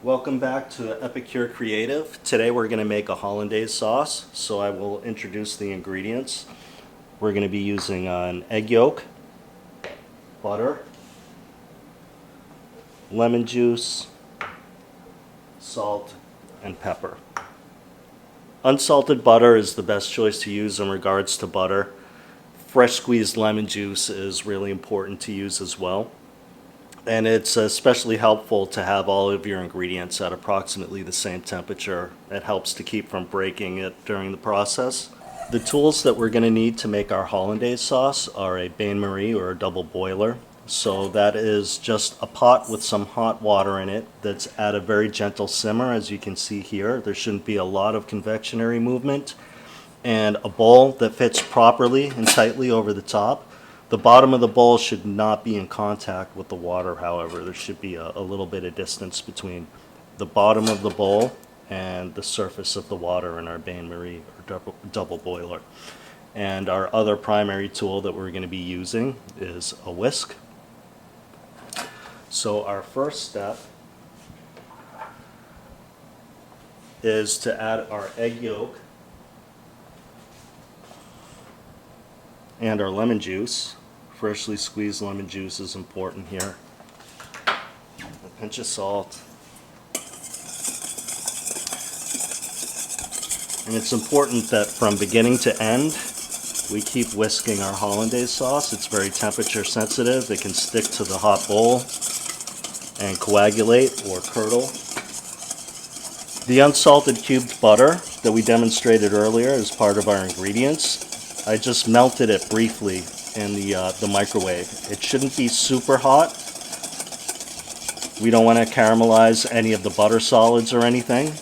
Welcome back to Epicure Creative. Today we're going to make a hollandaise sauce, so I will introduce the ingredients. We're going to be using an egg yolk, butter, lemon juice, salt, and pepper. Unsalted butter is the best choice to use in regards to butter. Fresh squeezed lemon juice is really important to use as well. And it's especially helpful to have all of your ingredients at approximately the same temperature. It helps to keep from breaking it during the process. The tools that we're going to need to make our hollandaise sauce are a bain-marie or a double boiler. So that is just a pot with some hot water in it that's at a very gentle simmer, as you can see here. There shouldn't be a lot of convectionary movement. And a bowl that fits properly and tightly over the top. The bottom of the bowl should not be in contact with the water, however. There should be a little bit of distance between the bottom of the bowl and the surface of the water in our bain-marie or double boiler. And our other primary tool that we're going to be using is a whisk. So our first step is to add our egg yolk and our lemon juice. Freshly squeezed lemon juice is important here. A pinch of salt. And it's important that from beginning to end, we keep whisking our hollandaise sauce. It's very temperature sensitive. It can stick to the hot bowl and coagulate or curdle. The unsalted cubed butter that we demonstrated earlier is part of our ingredients. I just melted it briefly in the microwave. It shouldn't be super hot. We don't want to caramelize any of the butter solids or anything,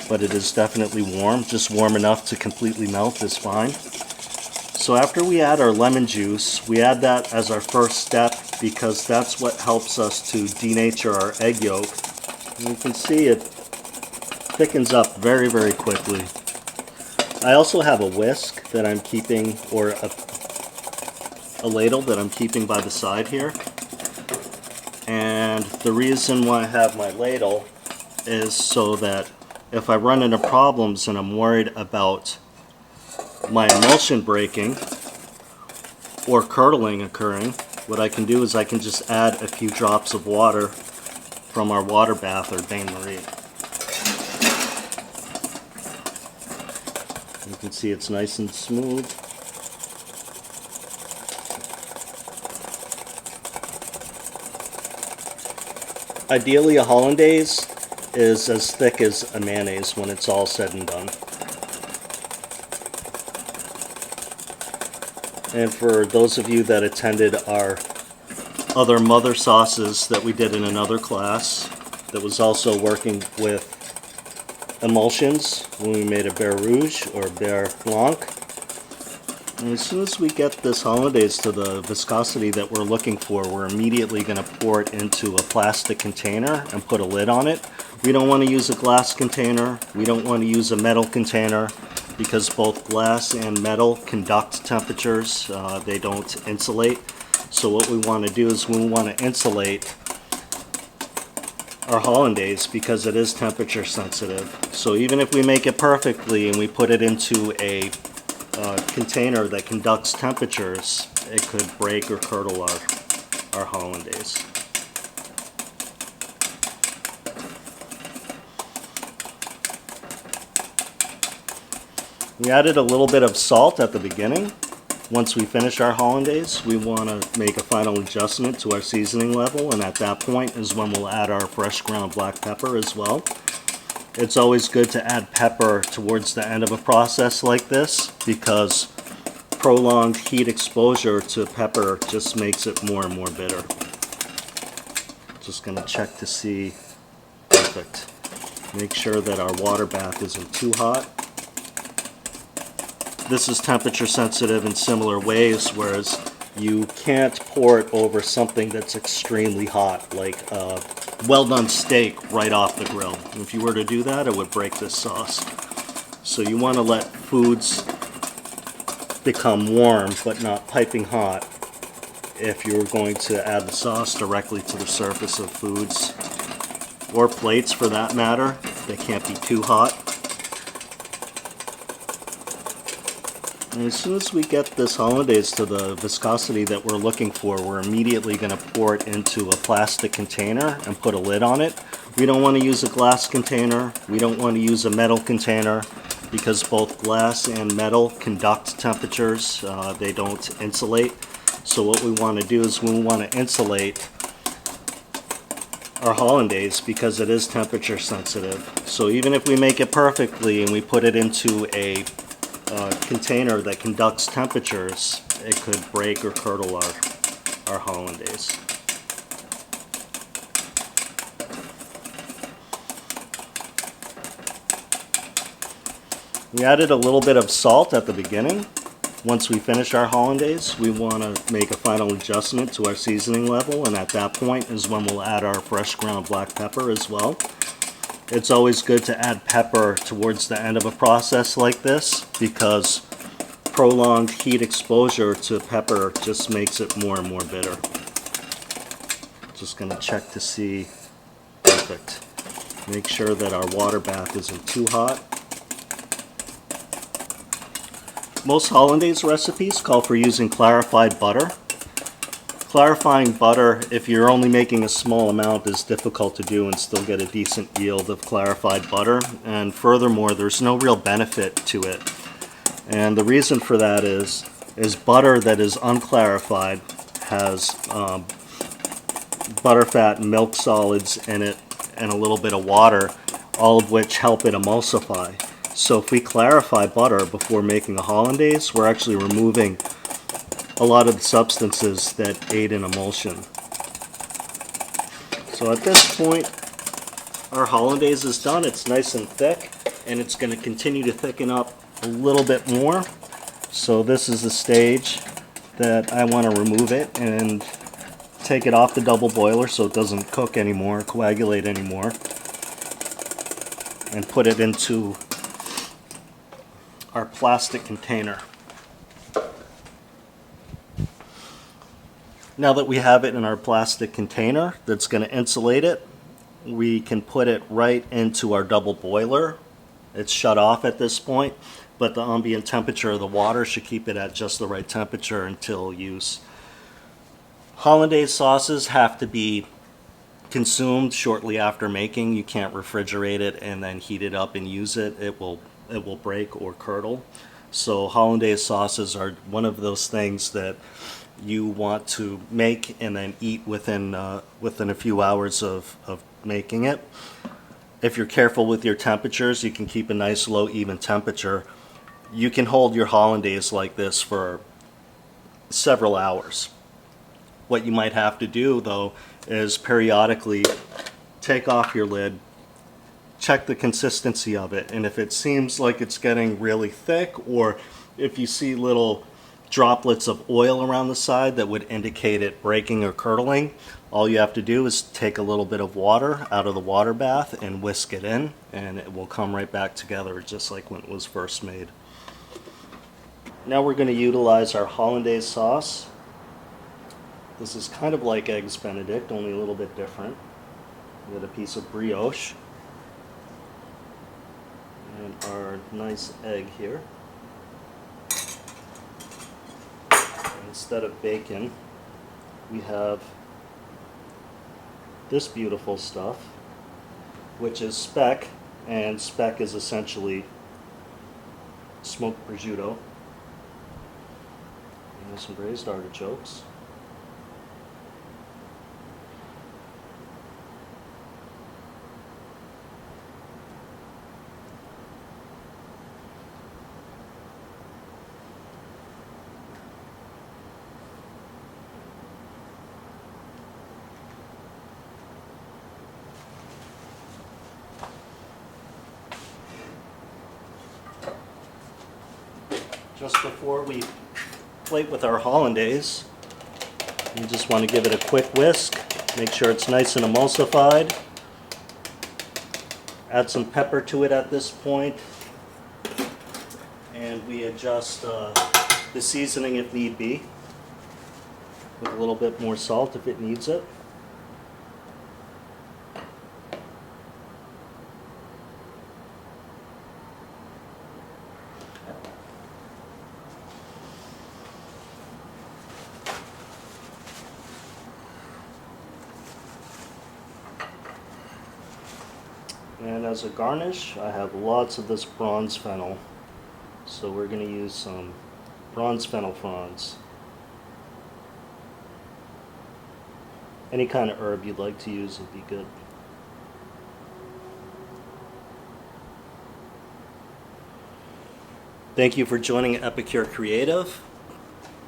but it is definitely warm. Just warm enough to completely melt is fine. So after we add our lemon juice, we add that as our first step because that's what helps us to denature our egg yolk. And you can see it thickens up very, very quickly. I also have a whisk that I'm keeping, or a ladle that I'm keeping by the side here. And the reason why I have my ladle is so that if I run into problems and I'm worried about my emulsion breaking or curdling occurring, what I can do is I can just add a few drops of water from our water bath or bain-marie. You can see it's nice and smooth. Ideally, a hollandaise is as thick as a mayonnaise when it's all said and done. And for those of you that attended our other mother sauces that we did in another class that was also working with emulsions when we made a beurre rouge or beurre blanc. And as soon as we get this hollandaise to the viscosity that we're looking for, we're immediately going to pour it into a plastic container and put a lid on it. We don't want to use a glass container. We don't want to use a metal container because both glass and metal conduct temperatures. They don't insulate. So what we want to do is we want to insulate our hollandaise because it is temperature sensitive. So even if we make it perfectly and we put it into a container that conducts temperatures, it could break or curdle our hollandaise. We added a little bit of salt at the beginning. Once we finish our hollandaise, we want to make a final adjustment to our seasoning level, and at that point is when we'll add our fresh ground black pepper as well. It's always good to add pepper towards the end of a process like this because prolonged heat exposure to pepper just makes it more and more bitter. Just going to check to see. Perfect. Make sure that our water bath isn't too hot. This is temperature sensitive in similar ways, whereas you can't pour it over something that's extremely hot, like a well-done steak right off the grill. If you were to do that, it would break this sauce. So you want to let foods become warm but not piping hot if you're going to add the sauce directly to the surface of foods. or plates for that matter. They can't be too hot. And as soon as we get this hollandaise to the viscosity that we're looking for, we're immediately going to pour it into a plastic container and put a lid on it. We don't want to use a glass container. We don't want to use a metal container because both glass and metal conduct temperatures. They don't insulate. So what we want to do is we want to insulate our hollandaise because it is temperature sensitive. So even if we make it perfectly and we put it into a container that conducts temperatures, it could break or curdle our hollandaise. We added a little bit of salt at the beginning. Once we finish our hollandaise, we want to make a final adjustment to our seasoning level, and at that point is when we'll add our fresh ground black pepper as well. It's always good to add pepper towards the end of a process like this because prolonged heat exposure to pepper just makes it more and more bitter. Just going to check to see. Perfect. Make sure that our water bath isn't too hot. Most hollandaise recipes call for using clarified butter. Clarifying butter, if you're only making a small amount, is difficult to do and still get a decent yield of clarified butter. And furthermore, there's no real benefit to it. And the reason for that is butter that is unclarified has butterfat and milk solids in it and a little bit of water, all of which help it emulsify. So if we clarify butter before making a hollandaise, we're actually removing a lot of the substances that aid in emulsion. So at this point, our hollandaise is done. It's nice and thick, and it's going to continue to thicken up a little bit more. So this is the stage that I want to remove it and take it off the double boiler so it doesn't cook anymore, coagulate anymore, and put it into our plastic container. Now that we have it in our plastic container that's going to insulate it, we can put it right into our double boiler. It's shut off at this point, but the ambient temperature of the water should keep it at just the right temperature until use. Hollandaise sauces have to be consumed shortly after making. You can't refrigerate it and then heat it up and use it. It will break or curdle. So hollandaise sauces are one of those things that you want to make and then eat within a few hours of making it. If you're careful with your temperatures, you can keep a nice low even temperature. You can hold your hollandaise like this for several hours. What you might have to do though is periodically take off your lid, check the consistency of it, and if it seems like it's getting really thick, or if you see little droplets of oil around the side that would indicate it breaking or curdling, all you have to do is take a little bit of water out of the water bath and whisk it in, and it will come right back together just like when it was first made. Now we're going to utilize our hollandaise sauce. This is kind of like Eggs Benedict, only a little bit different. We got a piece of brioche and our nice egg here. Instead of bacon, we have this beautiful stuff, which is speck, and speck is essentially smoked prosciutto. And some braised artichokes. Just before we plate with our hollandaise, you just want to give it a quick whisk, make sure it's nice and emulsified. Add some pepper to it at this point, and we adjust the seasoning if need be, with a little bit more salt if it needs it. And as a garnish, I have lots of this bronze fennel. So we're going to use some bronze fennel fronds. Any kind of herb you'd like to use would be good. Thank you for joining Epicure Creative.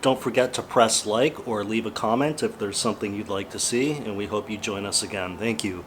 Don't forget to press like or leave a comment if there's something you'd like to see, and we hope you join us again. Thank you.